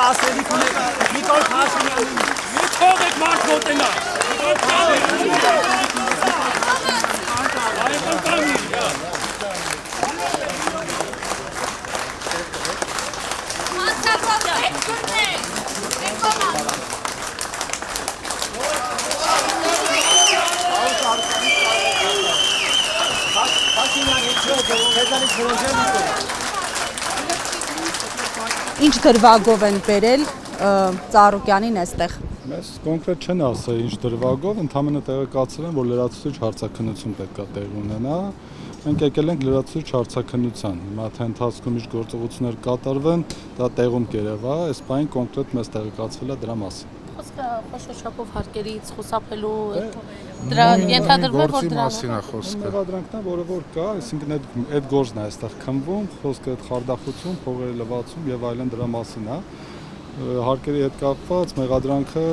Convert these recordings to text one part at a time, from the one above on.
ասելիք ունեք Նիկոլ Փաշինյանին։ Մի թողեք մարդ մոտենա։ Ինչ դրվագով են բերել Ծառուկյանին այստեղ։ Մեզ կոնկրետ չեն ասել ինչ դրվագով, ընդհանրապես տեղեկացել են, որ լրացուցիչ հարցաքննություն պետք է տեղի ունենա։ Մենք եկել ենք լրացուցիչ հարցաքննության։ Հիմա թե ընթացքում ինչ գործողություններ կատարվեն, դա տեղում կերևա, այս բանը կոնկրետ մեզ տեղեկացվել է դրա մասին։ Խոսքը խոշոշապով հարկերից խուսափելու դրա ենթադրվում է, որ դրա մասին է խոսքը։ Մեղադրանքն է, որը որ կա, այսինքն այդ գործն է այստեղ քննվում, խոսքը այդ խարդախություն, փողերի լվացում եւ այլն դրա մասին է։ Հարկերի հետ կապված մեղադրանքը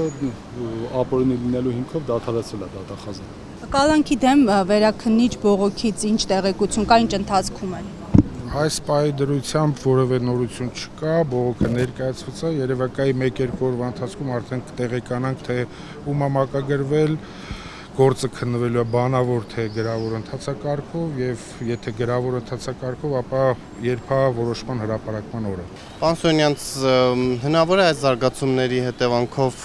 ապօրինի լինելու հիմքով դադարեցել է դատախազը։ Կալանքի դեմ վերաքննիչ բողոքից ինչ տեղեկություն կա, ինչ ընթացքում են։ Այս պահի դրությամբ որևէ նորություն չկա, բողոքը ներկայացված է, երևակայի 1-2 օրվա ընթացքում արդեն կտեղեկանանք, թե ում է մակագրվել, գործը քննվելու է բանավոր թե գրավոր ընթացակարգով եւ եթե գրավոր ընթացակարգով, ապա երբ է որոշման հրապարակման օրը։ Պարոն Սոնյանց, հնարավոր է այս զարգացումների հետևանքով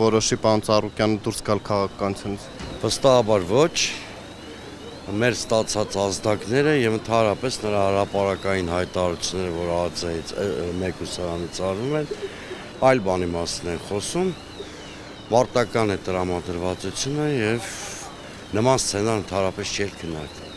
որոշի պարոն Ծառուկյանը դուրս գալ քաղաքականությունից։ Վստահաբար ոչ, մեր ստացած ազդակները եւ ընդհանրապես նրա հրապարակային հայտարարությունները, որ ԱԱԾ-ից մեկ ուսանից արվում են, այլ բանի մասին են խոսում, մարտական է տրամադրվածությունը եւ նման սցենար ընդհանրապես չէր քննարկվում։